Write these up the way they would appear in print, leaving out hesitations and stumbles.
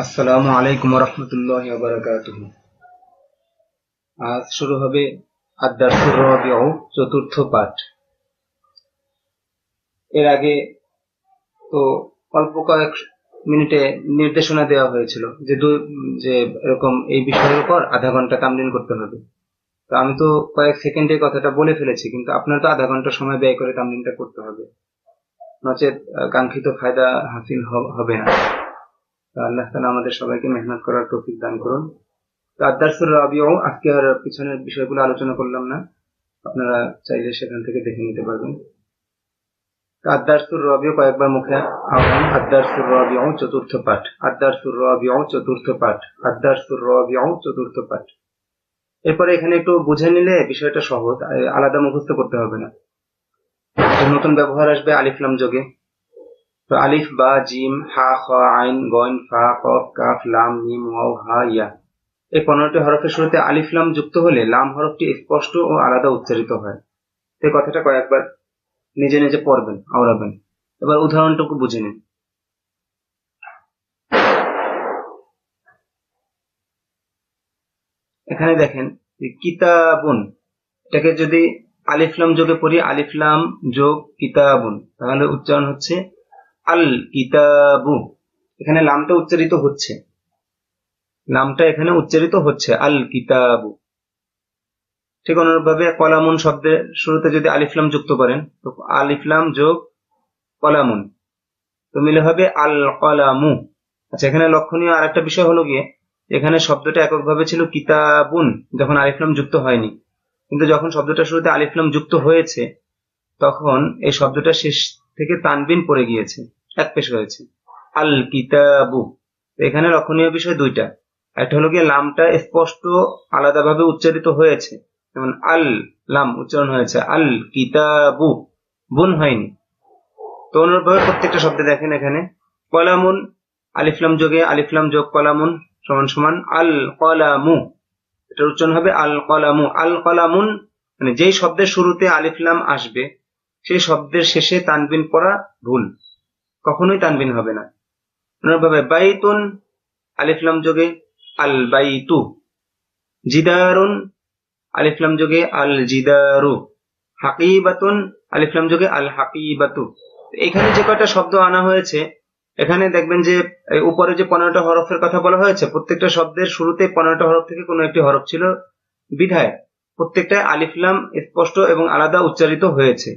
আসসালামু আলাইকুম রহমতুল্লাহি ওয়া বারাকাতুহু। আজ শুরু হবে আদ-দারসুর রাবিউ, চতুর্থ পাঠ। এর আগে তো অল্প কয়েক মিনিটে নির্দেশনা দেওয়া হয়েছিল যে এরকম এই বিষয়ের উপর আধা ঘন্টা তামরিন করতে হবে। তো আমি তো কয়েক সেকেন্ডে কথাটা বলে ফেলেছি, কিন্তু আপনার তো আধা ঘন্টা সময় ব্যয় করে তামরিনটা করতে হবে, নচেত কাঙ্ক্ষিত ফায়দা হাসিল হবে না। আল্লাহ তাআলা আমাদের সবাইকে মেহনত করার তৌফিক দান করুন। আদ-দারসুর রাবিউ, আজকে আর পিছনের বিষয়গুলো আলোচনা করলাম না, আপনারা চাইলে সেখান থেকে দেখে নিতে পারবেন। আদ-দারসুর রাবিউ কয়েকবার মুখে আহ্বান। আদ-দারসুর রাবিউ, চতুর্থ পাঠ। আদ-দারসুর রাবিউ, চতুর্থ পাঠ। আদ-দারসুর রাবিউ, চতুর্থ পাঠ। এরপরে এখানে একটু বুঝে নিলে বিষয়টা সহজ, আলাদা মুখস্থ করতে হবে না। নতুন ব্যবহার আসবে আলিফ লাম যোগে। তো আলিফ, বা, জিম, হা, খ, আইন, গইন, ফা, কফ, কাফ, লাম, মিম, ওয়াও, হা, ইয়া। এই 15টি হরফের শুরুতে আলিফ লাম যুক্ত হলে লাম হরফটি স্পষ্ট ও আলাদা উচ্চারিত হয়। এই কথাটা কয়েকবার নিজে নিজে পড়বেন, আওড়াবেন। এবার উদাহরণটুকু বুঝে নিন। এখানে দেখেন কিতাবুন, এটাকে যদি আলিফ লাম যোগে পড়ি, আলিফ লাম যোগ কিতাবুন, তাহলে উচ্চারণ হচ্ছে আল কিতাবু। এখানে লামটা উচ্চারিত হচ্ছে, আল কিতাবু। ঠিক অনুরূপভাবে কলামুন শব্দের শুরুতে যদি আলিফ লাম যুক্ত করেন, তো আলিফ লাম যোগ কলামুন, তো মিলে হবে আল কলামু। আচ্ছা, এখানে লক্ষণীয় আরেকটা বিষয় হলো গিয়ে, এখানে শব্দটা এককভাবে ছিল কিতাবুন যখন আলিফ লাম যুক্ত হয়নি, কিন্তু যখন শব্দটা শুরুতে আলিফ লাম যুক্ত হয়েছে তখন এই শব্দটা শেষ থেকে তানবিন পড়ে গিয়েছে, এক পেশ হয়েছে, আল কিতাবু। এখানে লক্ষণীয় বিষয় দুইটা। একটা হলো গিয়ে লামটা স্পষ্ট আলাদাভাবে উচ্চারিত হয়েছে, যেমন আল লাম উচ্চারণ হয়েছে, আল কিতাবু বুন হয়নি। তো অনুরূপভাবে প্রত্যেকটা শব্দে দেখেন, এখানে কলামুন, আলিফ লাম যোগে আলিফ লাম যোগ কলামুন সমান সমান আল কলামু, এটার উচ্চারণ হবে আল কলামু। আল কলামুন মানে যেই শব্দের শুরুতে আলিফ লাম আসবে সেই শব্দের শেষে তানবিন পড়া ভুল, কখনোই তানবিন হবে না। অনুরূপভাবে বাইতুন, আলিফ লাম যোগে আল বাইতু। জিদারুন, আলিফ লাম যোগে আল জিদারু। হাকিবাতুন, আলিফ লাম যোগে আল হাকিবাতু। এখানে যে কয়টা শব্দ আনা হয়েছে, এখানে দেখবেন যে উপরে যে 15টা হরফের কথা বলা হয়েছে, প্রত্যেকটা শব্দের শুরুতে 15টা হরফ থেকে কোনো একটি হরফ ছিল, বিধায় প্রত্যেকটা আলিফ লাম স্পষ্ট এবং আলাদা উচ্চারিত হয়েছে,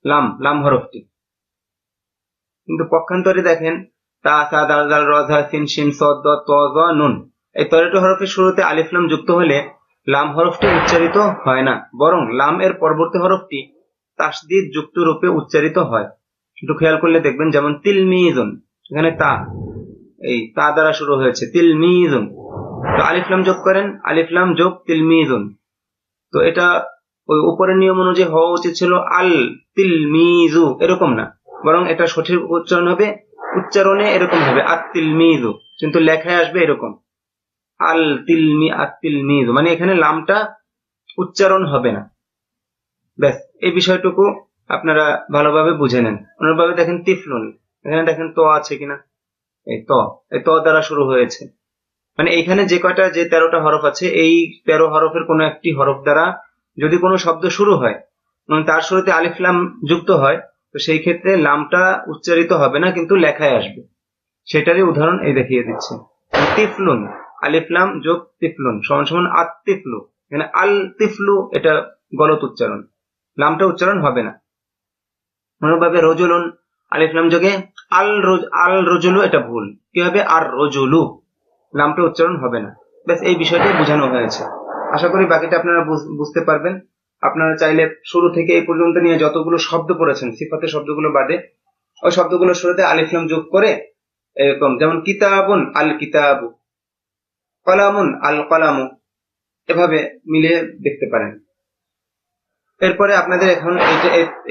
লাম লাম হরফটি। কিন্তু পক্ষান্তরে দেখেন তা, সা, দাল, জাল, র, ঝা, সিন, শিন, সদ, দ, ত, জ, নুন, এই 13টি হরফের শুরুতে আলিফ লাম যুক্ত হলে লাম হরফটি উচ্চারিত হয় না, বরং লাম এর পরবর্তী হরফটি তাসদীদ যুক্ত রূপে উচ্চারিত হয়। একটু খেয়াল করলে দেখবেন, যেমন তিলমিজুন, এখানে তা, এই তা দ্বারা শুরু হয়েছে তিলমিজুন, তো আলিফ লাম যোগ করেন, আলিফ লাম যোগ তিলমিজুন। তো এটা ওই উপরের নিয়ম অনুযায়ী হওয়া উচিত ছিল আল তিলমিজু, এরকম না, বরং এটা সঠিক উচ্চারণ হবে, উচ্চারণে এরকম হবে আত তিলমিজু, কিন্তু লেখায় আসবে এরকম আল তিলমিজু, মানে এখানে লামটা উচ্চারণ হবে না। ব্যাস, এই বিষয়টুকু আপনারা ভালোভাবে বুঝে নেন। অনুরূপভাবে দেখেন তিফলুন, এখানে দেখেন ত আছে কিনা, এই ত দ্বারা শুরু হয়েছে, মানে এখানে যে 13টা হরফ আছে, এই 13 হরফের কোনো একটি হরফ দ্বারা যদি কোনো শব্দ শুরু হয় এবং তার শুরুতে আলিফ লাম যুক্ত হয়, তো সেই ক্ষেত্রে লামটা উচ্চারিত হবে না, কিন্তু লেখায় আসবে। সেটারই উদাহরণ এই দেখিয়ে দিচ্ছে। তিফলুন, আলিফ লাম যোগ তিফলুন সমান সমান আত তিফলু। এখানে আল তিফলু এটা গলত উচ্চারণ, লামটা উচ্চারণ হবে না। অনুরূপভাবে রজুলুন, আলিফ লাম যোগে আল রজুলু, এটা ভুল, কি হবে আর রজুলু, নামটা উচ্চারণ হবে না। ব্যাস, এই বিষয়টাই বোঝানো হয়েছে। আশা করি বাকিটা আপনারা বুঝতে পারবেন। আপনারা চাইলে শুরু থেকে এই পর্যন্ত নিয়ে যতগুলো শব্দ পড়েছেন সিফাতের শব্দগুলো বাদে, ওই শব্দগুলোর শুরুতে আলিফ লাম যোগ করে, এরকম যেমন কিতাবুন আল কিতাবু, কলামুন আল কলামু, এভাবে মিলিয়ে দেখতে পারেন। এরপরে আপনাদের এখন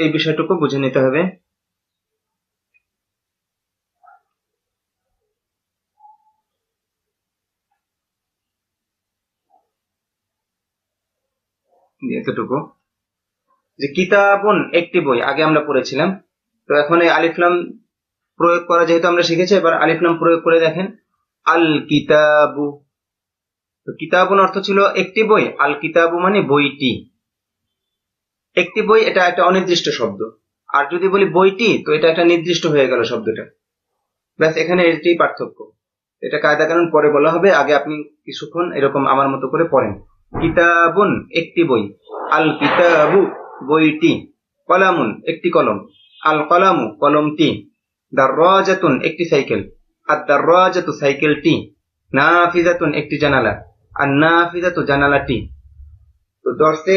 এই বিষয়টুকু বুঝে নিতে হবে। এতটুকু যে কিতাবুন একটি বই, আগে আমরা পড়েছিলাম। তো এখন এই আলিফ লাম প্রয়োগ করা যেহেতু আমরা শিখেছি, এবার আলিফ লাম প্রয়োগ করে দেখেন। আল কিতাবু। তো কিতাবুন অর্থ ছিল একটি বই, আল কিতাবু মানে বইটি। একটি বই এটা একটা অনির্দিষ্ট শব্দ, আর যদি বলি বইটি তো এটা একটা নির্দিষ্ট হয়ে গেল শব্দটা। ব্যাস, এখানে এটাই পার্থক্য। এটা কায়দা কানুন পরে বলা হবে, আগে আপনি কিছুক্ষণ এরকম আমার মতো করে পড়েন। কিতাবুন একটি বই, আল কিতাবু বইটি, কলামুন একটি কলম, আল কলামু কলমটি, দাররাজাতুন একটি সাইকেল, আদ দাররাজাতু সাইকেলটি, নাফিজাতুন একটি জানালা, আর নাফিজাতু জানালাটি। তো দর্শে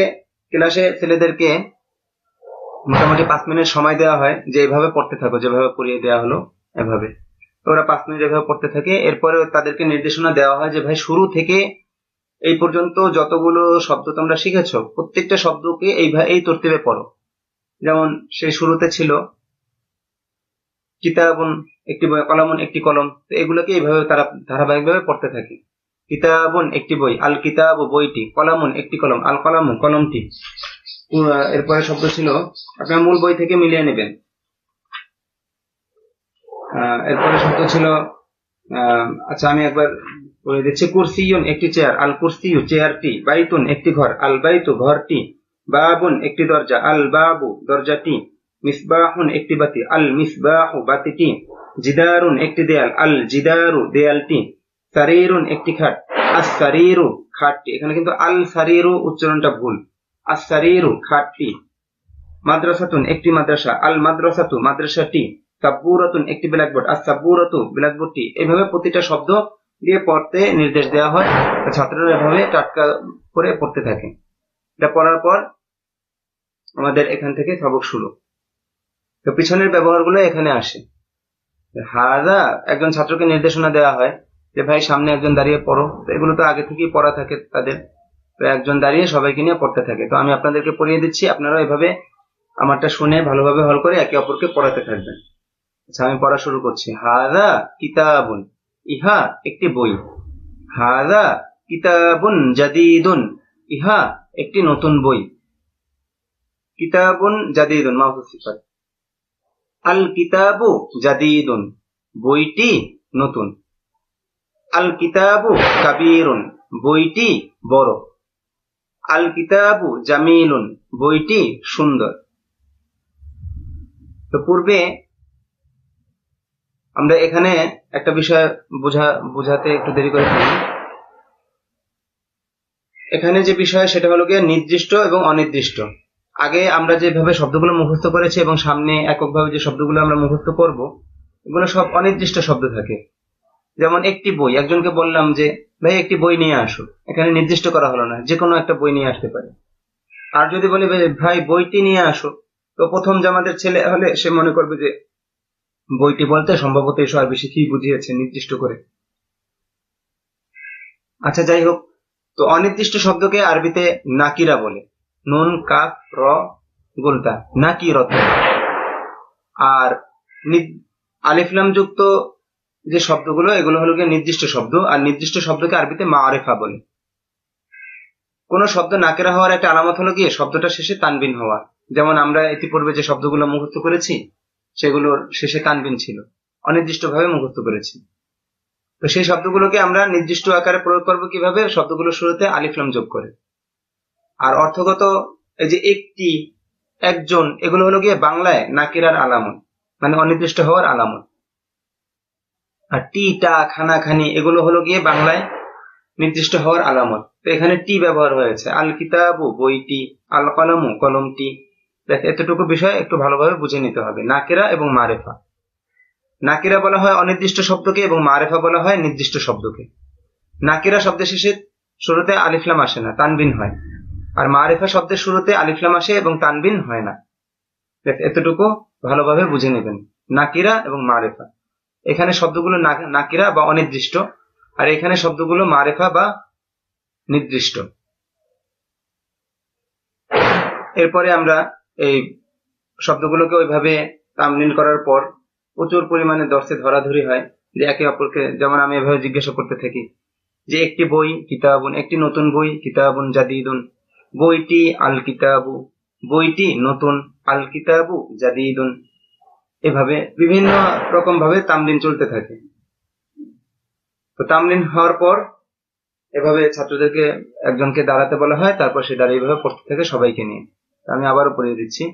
ক্লাসে ছেলেদেরকে মোটামুটি 5 মিনিট সময় দেওয়া হয় যে এভাবে পড়তে থাকো, যেভাবে পড়িয়ে দেওয়া হলো এভাবে। তো ওরা 5 মিনিট এভাবে পড়তে থাকে। এরপরে তাদেরকে নির্দেশনা দেওয়া হয় যে ভাই শুরু থেকে এই পর্যন্ত যতগুলো শব্দ তোমরা শিখেছো প্রত্যেকটা শব্দকে এই তরতিবে পড়ো। যেমন সেই শুরুতে ছিল কিতাবুন একটি বই, কলামুন একটি কলম, তো এগুলোকে এইভাবে তারা ধারাবাহিকভাবে পড়তে থাকে। কিতাবুন একটি বই, আল কিতাবু বইটি, কলামুন একটি কলম, আল কলামু কলমটি। এরপরে শব্দ ছিল, আপনার মূল বই থেকে মিলিয়ে নেবেন। এরপরে শব্দ ছিল, আচ্ছা আমি একবার বলে দিচ্ছি, কুরসিয়ুন একটি চেয়ার, আল কুরসিয়ু চেয়ারটি, বাইতুন একটি ঘর, আল বাইতু ঘরটি, বাবুন একটি দরজা, আল বাবু দরজাটি, মিসবাহুন একটি বাতি, আল মিসবাহু বাতিটি, জিদারুন একটি দেয়াল, আল জিদারু দেয়ালটি, সারিরুন একটি খাট, আস সারিরু খাটটি। এখানে কিন্তু আল সারিরু উচ্চারণটা ভুল, আস সারিরু খাটটি। মাদ্রাসাতুন একটি মাদ্রাসা, আল মাদ্রাসাতু মাদ্রাসাটি, সাব্বুরাতুন একটি ব্ল্যাকবোর্ড, আর সাব্বুরাতু ব্ল্যাকবোর্ডটি। এইভাবে প্রতিটা শব্দ দিয়ে পড়তে নির্দেশ দেওয়া হয়, ছাত্ররা এভাবে টাটকা করে পড়তে থাকে। এটা পড়ার পর আমাদের এখান থেকে সবক শুরু। তো পিছনের ব্যবহারগুলো এখানে আসে। হাদা একজন ছাত্রকে নির্দেশনা দেওয়া হয় যে ভাই সামনে একজন দাঁড়িয়ে পড়ো, তো এগুলো তো আগে থেকেই পড়া থাকে তাদের, তো একজন দাঁড়িয়ে সবাইকে নিয়ে পড়তে থাকে। তো আমি আপনাদেরকে পড়িয়ে দিচ্ছি, আপনারা এভাবে আমারটা শুনে ভালোভাবে হল করে একে অপরকে পড়াতে থাকবেন। আচ্ছা আমি পড়া শুরু করছি। হাদা কিতাবুন, ইহা একটি বই। হাদা কিতাবুন জাদিদুন, ইহা একটি নতুন বই। কিতাবুন জাদিদুন মাউসুফ সিফাত, আল কিতাবু জাদিদুন বইটি নতুন, আল কিতাবু কাবীরুন বইটি বড়, আল কিতাবু জামিলুন বইটি সুন্দর। তো পূর্বে আমরা এখানে একটা বিষয় বোঝাতে একটু দেরি করে ফেলি। এখানে যে বিষয় সেটা হলো গিয়ে নির্দিষ্ট এবং অনির্দিষ্ট। আগে আমরা যেভাবে শব্দগুলো মুখস্থ করেছি এবং সামনে এককভাবে যে শব্দগুলো আমরা মুখস্থ করব, এগুলো সব অনির্দিষ্ট শব্দ থাকে। যেমন একটি বই, একজনকে বললাম যে ভাই একটি বই নিয়ে আসো, এখানে নির্দিষ্ট করা হলো না, যে কোনো একটা বই নিয়ে আসতে পারে। আর যদি বলি ভাই বইটি নিয়ে আসো, তো প্রথম জামাতের ছেলে হলে সে মনে করবে যে বইটি বলতে সম্ভবত এসো আর বেশি কি বুঝিয়েছে নির্দিষ্ট করে। আচ্ছা যাই হোক, তো অনির্দিষ্ট শব্দকে আরবিতে নাকিরা বলে, নুন কাফ র গোলতা, নাকিরত। আর আলিফ লাম যুক্ত যে শব্দগুলো এগুলো হলো গিয়ে নির্দিষ্ট শব্দ, আর নির্দিষ্ট শব্দকে আরবিতে মারিফা বলে। কোন শব্দ নাকেরা হওয়ার একটা আলামত হলো গিয়ে শব্দটা শেষে তানবিন হওয়া। যেমন আমরা ইতিপূর্বে যে শব্দগুলো মুখস্থ করেছি সেগুলোর শেষে তানবিন ছিল, অনির্দিষ্টভাবে মুখস্থ করেছি। তো সেই শব্দগুলোকে আমরা নির্দিষ্ট আকারে প্রয়োগ করবো কিভাবে? শব্দগুলোর শুরুতে আলিফ লাম যোগ করে। আর অর্থগত এই যে একটি, একজন, এগুলো হলো গিয়ে বাংলায় নাকিরার আলামত, মানে অনির্দিষ্ট হওয়ার আলামত। আর টি টা খানা খানি এগুলো হলো গিয়ে বাংলায় নির্দিষ্ট হওয়ার আলামত। তো এখানে টি ব্যবহার হয়েছে, আল কিতাবু বইটি, আল কলামু কলমটি। দেখ এতটুকু বিষয় একটু ভালোভাবে বুঝে নিতে হবে। নাকিরা এবং মারেফা, নাকিরা বলা হয় অনির্দিষ্ট শব্দকে এবং মারেফা বলা হয় নির্দিষ্ট শব্দকে। নাকিরা শব্দের শেষে শুরুতে আলিফ লাম আসে না, তানবিন হয়। আর মারেফা শব্দের শুরুতে আলিফ লাম আসে এবং তানবিন হয় না। এতটুকু ভালোভাবে বুঝে নেবেন, নাকিরা এবং মারেফা। এখানে শব্দগুলো নাকিরা বা অনির্দিষ্ট, আর এখানে শব্দগুলো মারেফা বা নির্দিষ্ট। এরপরে আমরা এই শব্দগুলোকে ওইভাবে তামলিন করার পর প্রচুর পরিমাণে দর্শে ধরাধরি হয় যে একে অপরকে, যেমন আমি এভাবে জিজ্ঞাসা করতে থাকি যে একটি বই কিতাবুন, একটি নতুন বই কিতাবুন জাদিদুন, বইটি আল কিতাবু, বইটি নতুন, আল কিতাবু জাদিদুন। এভাবে বিভিন্ন রকম ভাবে তামলিন চলতে থাকে। তো তামরিন হওয়ার পর এভাবে ছাত্রদেরকে একজনকে দাঁড়াতে বলা হয়, তারপর সে দাঁড়িয়ে এভাবে পড়তে থাকে সবাইকে নিয়ে। আমি আবারও পড়িয়ে দিচ্ছি।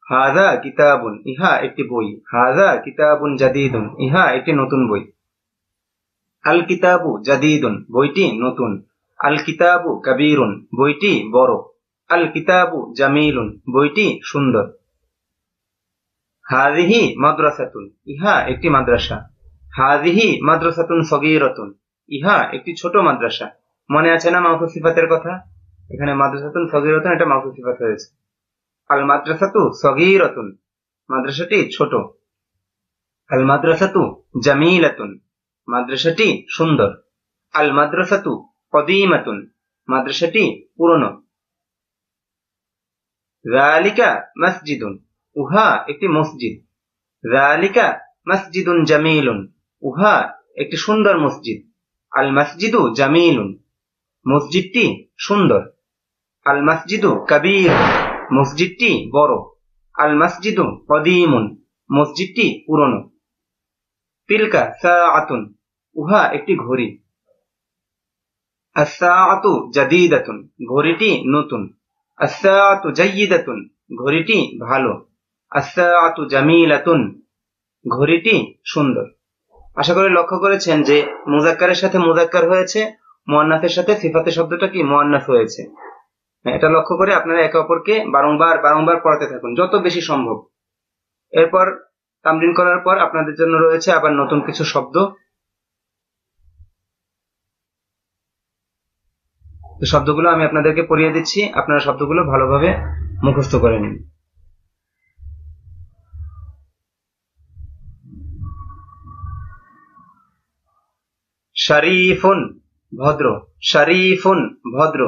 হাযা কিতাবুন, ইহা একটি বই। হাযা কিতাবুন জাদীদুন, ইহা একটি নতুন বই। আল কিতাবু জাদীদুন, বইটি নতুন। আল কিতাবু কাবীরুন, বইটি বড়। আল কিতাবু জামিলুন, বইটি সুন্দর। হাযিহি মাদ্রাসাতুন, ইহা একটি মাদ্রাসা। হাযিহি মাদ্রাসাতুন সগীরাতুন, ইহা একটি ছোট মাদ্রাসা। মনে আছে না মাউসুফ সিফাতের কথা? এখানে মাদ্রাসাতুন সগীরাতুন, এটা মাউসুফ সিফাত হয়েছে। আল মাদ্রাসাতু সগীরাতুন, মাদ্রাসাটি ছোট। আল মাদ্রাসাতু জামিলাতুন, মাদ্রাসাটি সুন্দর। আল মাদ্রাসাতু কদীমাতুন, মাদ্রাসাটি পুরনো। যালিকা মসজিদুন, উহা একটি মসজিদ। যালিকা মসজিদুন জামিলুন, উহা একটি সুন্দর মসজিদ। আল মসজিদু জামিলুন, মসজিদটি সুন্দর। আল মসজিদু কবীর, মসজিদটি বড়। আল মসজিদু কদীমুন, মসজিদটি পুরনো। তিলকা সাআতুন, উহা একটি ঘড়ি। আস-সাআতু জাদীদাতুন, ঘড়িটি নতুন। আস-সাআতু জাইয়্যিদাতুন, ঘড়িটি ভালো। আস-সাআতু জামিলাতুন, ঘড়িটি সুন্দর। আশা করি লক্ষ্য করেছেন যে মুযাক্কারের সাথে মুযাক্কার হয়েছে, মুআন্নাসের সাথে সিফাতে শব্দটা কি মুআন্নাস হয়েছে। এটা লক্ষ্য করে আপনারা একে অপরকে বারংবার পড়াতে থাকুন যত বেশি সম্ভব। এরপর তামরিন করার পর আপনাদের জন্য রয়েছে আবার নতুন কিছু শব্দ। শব্দগুলো আমি আপনাদেরকে পড়িয়ে দিচ্ছি, আপনারা শব্দগুলো ভালোভাবে মুখস্থ করে নিন। শরীফুন, ভদ্র। শরীফুন, ভদ্র।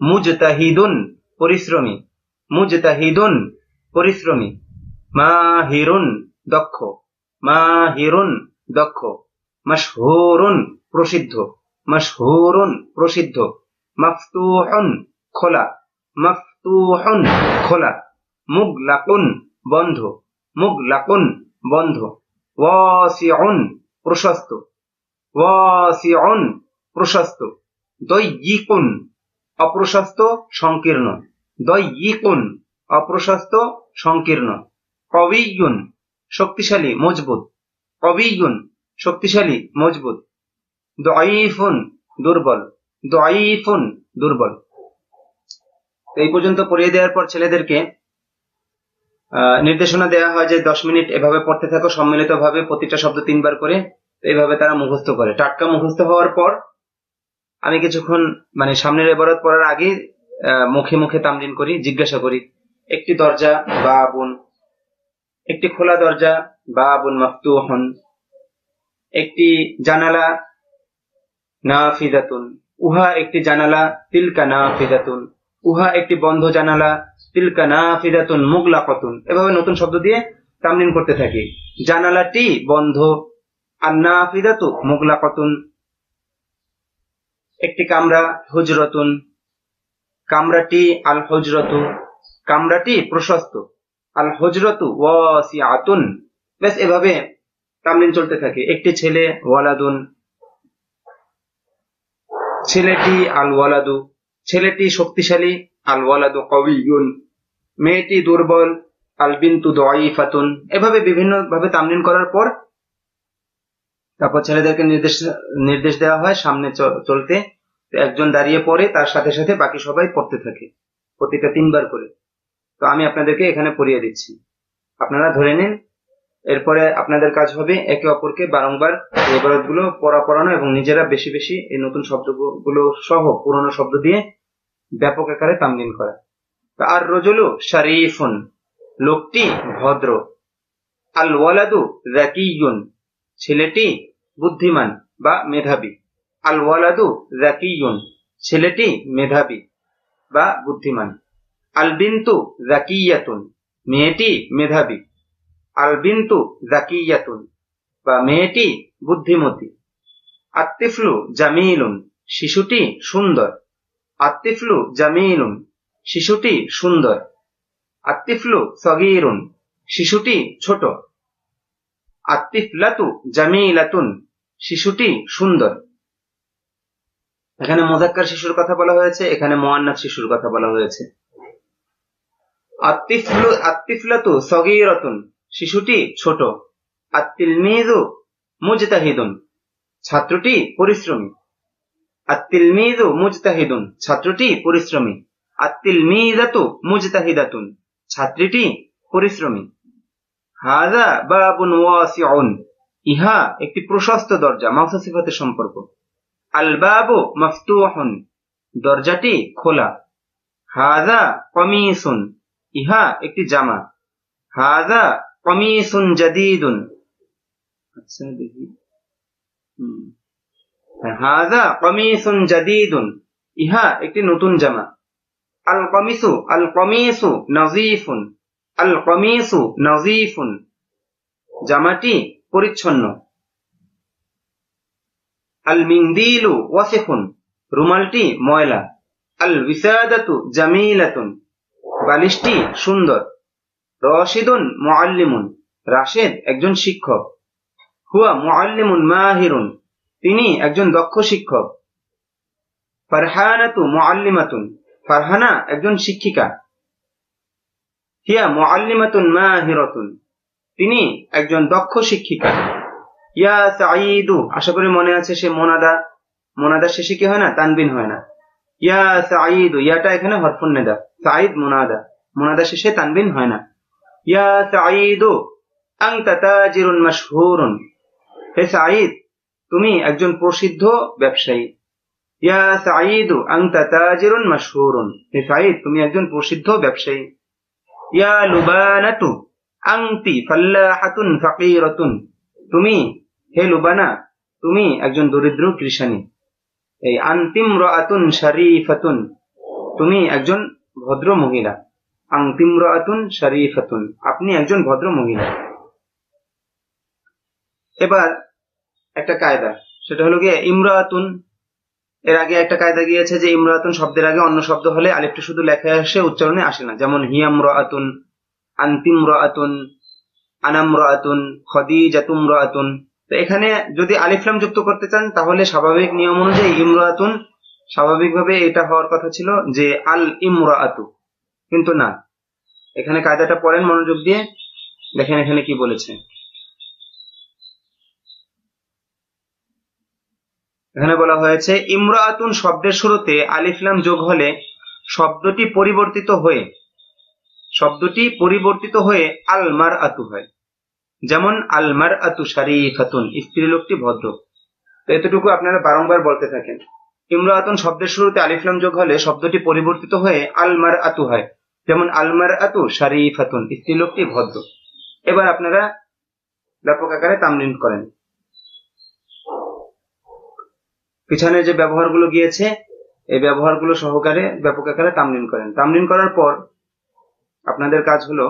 মুজতাহিদুন, পরিশ্রমী। মুজতাহিদুন, পরিশ্রমী। মাহিরুন, দক্ষ। মাহিরুন, দক্ষ। মাশহুরুন, প্রসিদ্ধ। মাশহুরুন, প্রসিদ্ধ। মাফতুহুন, খোলা। মাফতুহুন, খোলা। মুগলাকুন, বন্ধ। মুগলাকুন, বন্ধ। ওয়াসিউন, প্রশস্ত। ওয়াসিউন, প্রশস্ত। দয়্যিকুন, অপ্রশস্ত, সংকীর্ণ। দয়্যিকুন, অপ্রশস্ত, সংকীর্ণ। কওয়িয়ুন, শক্তিশালী, মজবুত। কওয়িয়ুন, শক্তিশালী, মজবুত। দাঈফুন, দুর্বল। দাঈফুন, দুর্বল। এই পর্যন্ত পড়িয়ে দেওয়ার পর ছেলেদেরকে নির্দেশনা দেওয়া হয় যে 10 মিনিট এভাবে পড়তে থাকো সম্মিলিতভাবে, প্রতিটা শব্দ 3 বার করে। এইভাবে তারা মুখস্থ করে। টাটকা মুখস্থ হওয়ার পর আমি কিছুক্ষণ সামনের ইবারত পড়ার আগে মুখে মুখে তামরিন করি, জিজ্ঞাসা করি। একটি দরজা বাবুন, একটি খোলা দরজা বাবুন মাফতুহুন। একটি জানালা নাফিজাতুন, উহা একটি জানালা। তিলকা নাফিজাতুন, উহা একটি বন্ধ জানালা। তিলকা নাফিজাতুন মুগলাকাতুন। এভাবে নতুন শব্দ দিয়ে তামরিন করতে থাকি। জানালাটি বন্ধ। আন-নাফিজাতু মুগলাকাতুন। একটি কামরা হুজরাতুন, কামরাটি। আল হুজরাতু, কামরাটি প্রশস্ত। আল হুজরাতু ওয়াসিআতুন। বেশ এভাবে তামরিন চলতে থাকে। একটি ছেলে ওয়ালাদুন, ছেলেটি। আল ওয়ালাদু, ছেলেটি শক্তিশালী। আল ওয়ালাদু কওয়িয়ুন, মেয়েটি দুর্বল। আল বিনতু দাঈফাতুন। এভাবে বিভিন্ন ভাবে তামরিন করার পর তারপর ছেলেদেরকে নির্দেশ দেওয়া হয় সামনে চলতে। একজন দাঁড়িয়ে পড়ে, তার সাথে সাথে বাকি সবাই পড়তে থাকে, প্রতিটা 3 বার করে। তো আমি আপনাদেরকে এখানে পড়িয়ে দিচ্ছি, আপনারা ধরে নিন। এরপরে আপনাদের কাজ হবে একে অপরকে বারংবার ইবারতগুলো পড়ানো এবং নিজেরা বেশি বেশি এই নতুন শব্দগুলো সহ পুরনো শব্দ দিয়ে ব্যাপক আকারে তামরিন করা। আর রজুলু শরীফুন, লোকটি ভদ্র। আল ওয়ালাদু যাকিয়ুন, ছেলেটি বুদ্ধিমান বা মেধাবী। আল ওয়ালাদু যাকিয়ুন, ছেলেটি মেধাবী বা বুদ্ধিমান। আল বিনতু যাকিয়াতুন, মেয়েটি মেধাবী। আল বিনতু যাকিয়াতুন, বা মেয়েটি বুদ্ধিমতী। আত-তিফলু জামিলুন, শিশুটি সুন্দর। আত-তিফলু জামিলুন, শিশুটি সুন্দর। আত-তিফলু সগীরুন, শিশুটি ছোট। আত-তিফলাতু জামিলাতুন, শিশুটি সুন্দর। এখানে মুযাক্কার শিশুর কথা বলা হয়েছে, এখানে মুআন্নাস শিশুর কথা বলা হয়েছে। আত-তিফলাতু সগীরাতুন, শিশুটি ছোট। আত-তিলমিযু মুজতাহিদুন, ছাত্রটি পরিশ্রমী। আত-তিলমিযু মুজতাহিদুন, ছাত্রটি পরিশ্রমী। আত-তিলমিযাতু মুজতাহিদাতুন, ছাত্রীটি পরিশ্রমী। হাযা বাবুন ওয়াসিউন, ইহা একটি প্রশস্ত দরজা, মাওসুফ সিফাতের সম্পর্ক। আল বাবু মাফতুহুন, দরজাটি খোলা। হাযা কমিসুন, ইহা একটি জামা। হাযা কমিসুন জাদীদুন, আচ্ছা দেখি, হাযা কমিসুন জাদীদুন, ইহা একটি নতুন জামা। আল কমিসু নাযীফুন, আল কমিসু নাযীফুন, জামাটি পরিচ্ছন্ন। আল মিনদিলু ওয়াসিখুন, রুমালটি ময়লা। আল বিসাদাতু জামিলাতুন, বালিশটি সুন্দর। রাশিদুন মুআল্লিমুন, রাশেদ একজন শিক্ষক। হুয়া মুআল্লিমুন মাহিরুন, তিনি একজন দক্ষ শিক্ষক। ফারহানাতু মুআল্লিমাতুন, ফারহানা একজন শিক্ষিকা। হিয়া মুআল্লিমাতুন মাহিরাতুন, তিনি একজন দক্ষ শিক্ষিকা। ইয়া সাঈদু, আশা করি মনে আছে সে মোনাদা শেষে কি হয় না, তানবিন হয় না। ইয়া সাঈদু, ইয়াটা এখানে হরফুন নিদা, সাঈদ মোনাদা শেষে তানবিন হয় না। ইয়া সাঈদু আনতা তাজিরুন মাশহুরুন, হে সাঈদ তুমি একজন প্রসিদ্ধ ব্যবসায়ী। ইয়া সাঈদু আনতা তাজিরুন মাশহুরুন, হে সাঈদ তুমি একজন প্রসিদ্ধ ব্যবসায়ী। ইয়া লুবানাতু আনতি ফাল্লাহাতুন ফাকিরাতুন, তুমি হে লুবানা তুমি একজন দরিদ্র কৃষানী। এই আনতিমরাআতুন শারীফাতুন, তুমি একজন ভদ্র মহিলা। আনতিমরাআতুন শারীফাতুন, আপনি একজন ভদ্র মহিলা। এবার একটা কায়দা, সেটা হলো গিয়ে ইমরাতুন, এর আগে একটা কায়দা গিয়েছে যে ইমরাতুন শব্দের আগে অন্য শব্দ হলে আলিফটা শুধু লেখায় আসে, উচ্চারণে আসে না। যেমন হিয়ামরাতুন, আনতিমরাতুন, আনামরাতুন, খদিজাতুমরাতুন। তো এখানে যদি আলিফ লাম যুক্ত করতে চান তাহলে স্বাভাবিক নিয়ম অনুযায়ী ইমরাতুন, স্বাভাবিকভাবে এটা হওয়ার কথা ছিল যে আল ইমরাতু, কিন্তু না। এখানে কায়দাটা পড়েন মনোযোগ দিয়ে, দেখেন এখানে কি বলেছে। এখানে বলা হয়েছে ইমরাতুন শব্দের শুরুতে আলিফ লাম যোগ হলে শব্দটি পরিবর্তিত হয়ে আল মারআতু হয়। যেমন আল মারআতু শারীফাতুন, স্ত্রীলোকটি ভদ্র। তো এতটুকু আপনারা বারংবার বলতে থাকেন। ইমরাতুন শব্দের শুরুতে আলিফ লাম যোগ হলে শব্দটি পরিবর্তিত হয়ে আল মারআতু হয়। যেমন আল মারআতু শারীফাতুন, স্ত্রীলোকটি ভদ্র। এবার আপনারা ব্যাপক আকারে তামরিন করেন। পিছনে যে ব্যবহারগুলো গিয়েছে এই ব্যবহারগুলো সহকারে ব্যাপক আকারে তামরিন করেন। তামরিন করার পর আপনাদের কাজ হলো,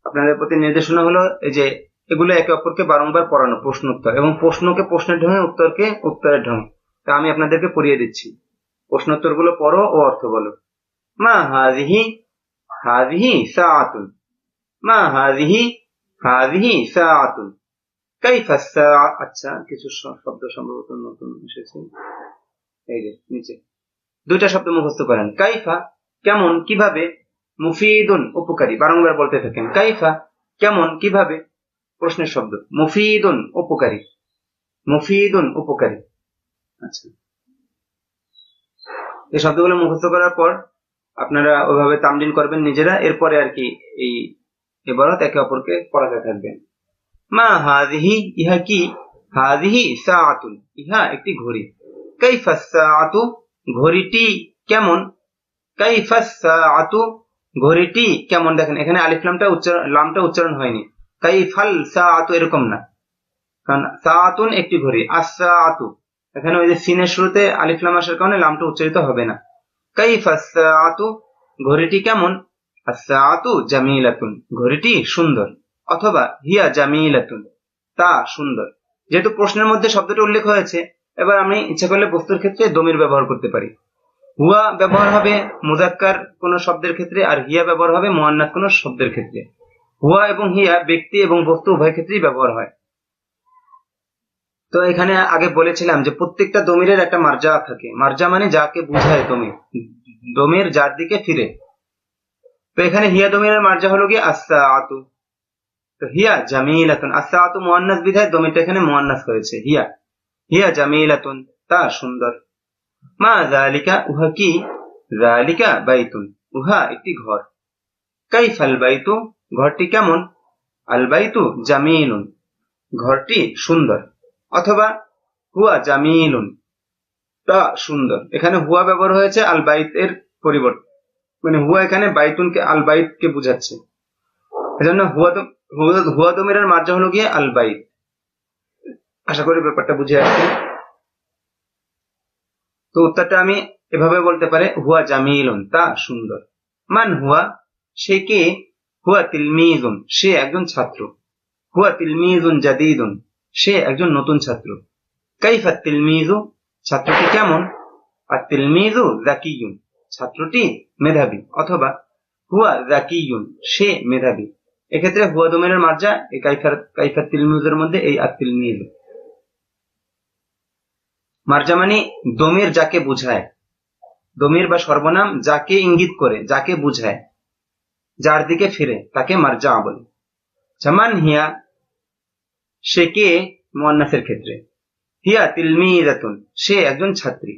আপনাদের প্রতি নির্দেশনা হলো এই যে এগুলো একে অপরকে বারংবার পড়ানো, প্রশ্ন উত্তর, এবং প্রশ্নকে প্রশ্নের ঢঙে, উত্তরকে উত্তরের ঢঙে। তা আমি আপনাদেরকে পড়িয়ে দিচ্ছি, প্রশ্নোত্তর গুলো পড়ো ও অর্থ বলো। মা হাযিহি, হাযিহি সাআতুন। মা হাযিহি, হাযিহি সাআতুন। কাইফা সাআ, আচ্ছা কিছু শব্দ সম্ভবত নতুন এসেছে, এই যে নিচে দুইটা শব্দ মুখস্থ করেন। কাইফা কেমন, কিভাবে। মুফিদুন উপকারী, বারংবার বলতে থাকেন। কাইফা কেমন, কিভাবে, প্রশ্নের শব্দ। মুফিদুন উপকারী, মুফিদুন উপকারী। আচ্ছা, এই শব্দগুলো মুখস্থ করার পর আপনারা ওইভাবে তামরিন করবেন নিজেরা। এরপরে আর কি এই ইবারত একে অপরকে পড়াতে থাকবেন। মা হাযিহি, ইহা কি। হাযিহি সাআতুন, ইহা একটি ঘড়ি। কাইফা সাআতু, ঘড়িটি কেমন। কাইফা সাআতু, ঘড়িটি কেমন। দেখেন এখানে আলিফ লামটা উচ্চারণ হয়নি। কাইফাল সাআতু এরকম না, কারণ সাআতুন একটি ঘড়ি। আস-সাআতু, এখানে ওই যে সিনের শুরুতে আলিফ লাম আসার কারণে লামটা উচ্চারিত হবে না। কাইফা সাআতু, ঘড়িটি কেমন। আস-সাআতু জামিলাতুন, ঘড়িটি সুন্দর। অথবা হিয়া জামিলাতুন, তা সুন্দর। যেহেতু প্রশ্নের মধ্যে শব্দটি উল্লেখ হয়েছে, এবার আমি ইচ্ছা করলে বস্তুর ক্ষেত্রে দমির ব্যবহার করতে পারি। হুয়া ব্যবহার হবে মুযাক্কার কোন শব্দের ক্ষেত্রে, আর হিয়া ব্যবহার হবে মুআন্নাস কোন শব্দের ক্ষেত্রে। হুয়া এবং হিয়া ব্যক্তি এবং বস্তু উভয় ক্ষেত্রেই ব্যবহার হয়। তো এখানে আগে বলেছিলাম যে প্রত্যেকটা দমিরের একটা মার্জা থাকে। মার্জা মানে যাকে বুঝায় দমির, দমির যার দিকে ফিরে। তো এখানে হিয়া দমিরের মার্জা হলো গিয়ে আস-সাআতু। তো হিয়া জামিলাতুন, আস-সাআতু মুয়ান্নাস বিধায় দমিরটা এখানে মুয়ান্নাস হয়েছে। হিয়া হিয়া জামিলাতুন, তা সুন্দর। মা যালিকা, উহা কি? যালিকা বাইতুন, উহা একটি ঘর। কাইফাল বাইতু, ঘরটি কেমন? আল বাইতু জামিলুন, ঘরটি সুন্দর। অথবা হুয়া জামিলুন, তা সুন্দর। এখানে হুয়া ব্যবহার হয়েছে আল বাইত এর পরিবর্তে, মানে হুয়া এখানে বাইতুনকে আল বাইতকে বোঝাচ্ছে। এজন্য হুয়া দমিরের মার্জা হলো গিয়ে আল বাইত। আশা করি ব্যাপারটা বুঝে আসছে। তো উত্তরটা আমি এভাবে বলতে পারে, হুয়া জামিলুন, তা সুন্দর। মান হুয়া, সে কে? হুয়া তিলমিজুন, সে একজন ছাত্র। হুয়া তিলমিজুন জাদিদুন, সে একজন নতুন ছাত্র। কাইফা তিলমিজু, ছাত্রটি কেমন? আর তিলমিজু যাকিয়ুন, ছাত্রটি মেধাবী। অথবা হুয়া যাকিয়ুন, সে মেধাবী। এক্ষেত্রে হুয়া দমিরের মার্জা এই কাইফা তিলমিজুর মধ্যে এই আর তিলমিজু। মার্জা মানে দমির যাকে বুঝায়, দমির বা সর্বনাম যাকে ইঙ্গিত করে, যাকে বুঝায়, যার দিকে ফিরে, তাকে মার্জা বলে। জামান হিয়া, সে কে? মুয়ান্নাসের ক্ষেত্রে। হিয়া তিলমিজাতুন, সে একজন ছাত্রী।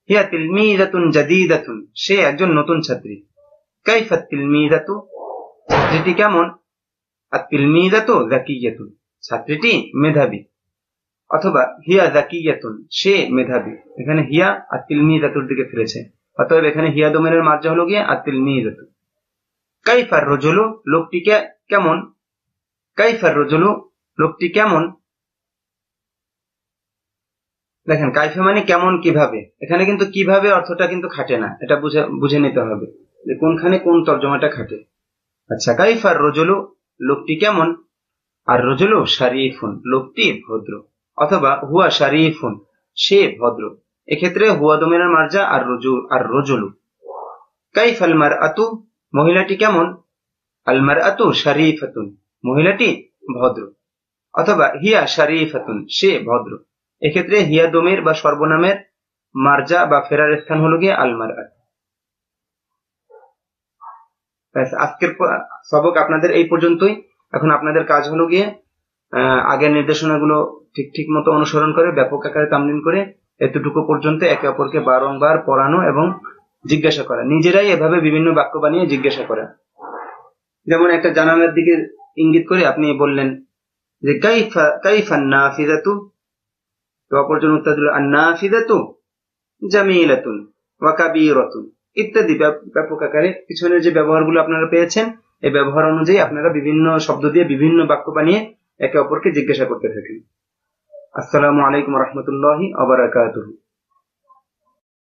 হিয়া তিলমিজাতুন জাদিদাতুন, সে একজন নতুন ছাত্রী। কাইফা তিলমিজাতু, ছাত্রীটি কেমন? আর তিলমিজাতু যাকিয়াতুন, ছাত্রীটি মেধাবী। অথবা হিয়া যাকিয়াতুন, সে মেধাবী। এখানে হিয়া আর তিলমিজাতুর দিকে ফিরেছে, অতএব এখানে হিয়া দমিরের মার্জা হলো গিয়ে আর তিলমিজাতু। কাইফার রজুলু, লোকটি কেমন? কাইফার রজুলু, লোকটি কেমন? দেখেন কাইফা মানে কেমন, কিভাবে। এখানে কিন্তু কিভাবে অর্থটা কিন্তু খাটে না, এটা বুঝে নিতে হবে যে কোনখানে কোন তর্জমাটা খাটে। আচ্ছা, কাইফার রজুলু, লোকটি কেমন? আর রজুলু শারিফুন, লোকটি ভদ্র। অথবা হুয়া শারিফুন, সে ভদ্র। এক্ষেত্রে হুয়া দমিরের মার্জা আর রজুলু। কাইফাল মারআতু, মহিলাটি কেমন? আল মারআতু শারিফাতুন, মহিলাটি ভদ্র। অথবা হিয়া শারিফাতুন, সে ভদ্র। এক্ষেত্রে হিয়া দমির বা সর্বনামের মার্জা বা ফেরার স্থান হলো গিয়ে আল মারআত। আজকের সবক আপনাদের এই পর্যন্তই। এখন আপনাদের কাজ হলো গিয়ে আগের নির্দেশনাগুলো ঠিক মতো অনুসরণ করে ব্যাপক আকারে তামলিন করে এতটুকু পর্যন্ত একে অপরকে বারংবার পড়ানো এবং জিজ্ঞাসা করা। নিজেরাই এভাবে বিভিন্ন বাক্য বানিয়ে জিজ্ঞাসা করা। যেমন একটা জানালার দিকে ইঙ্গিত করে আপনি বললেন যে কাইফা নাফিজাতু, তো অপরজন উত্তর দিল আন-নাফিজাতু জামিলাতুন ওয়া কাবীরাতুন, ইত্যাদি ব্যাপক আকারে পিছনের যে ব্যবহারগুলো আপনারা পেয়েছেন এই ব্যবহার অনুযায়ী আপনারা বিভিন্ন শব্দ দিয়ে বিভিন্ন বাক্য বানিয়ে একে অপরকে জিজ্ঞাসা করতে থাকেন। আসসালামু আলাইকুম ওয়া রাহমাতুল্লাহি ওয়া বারাকাতুহু।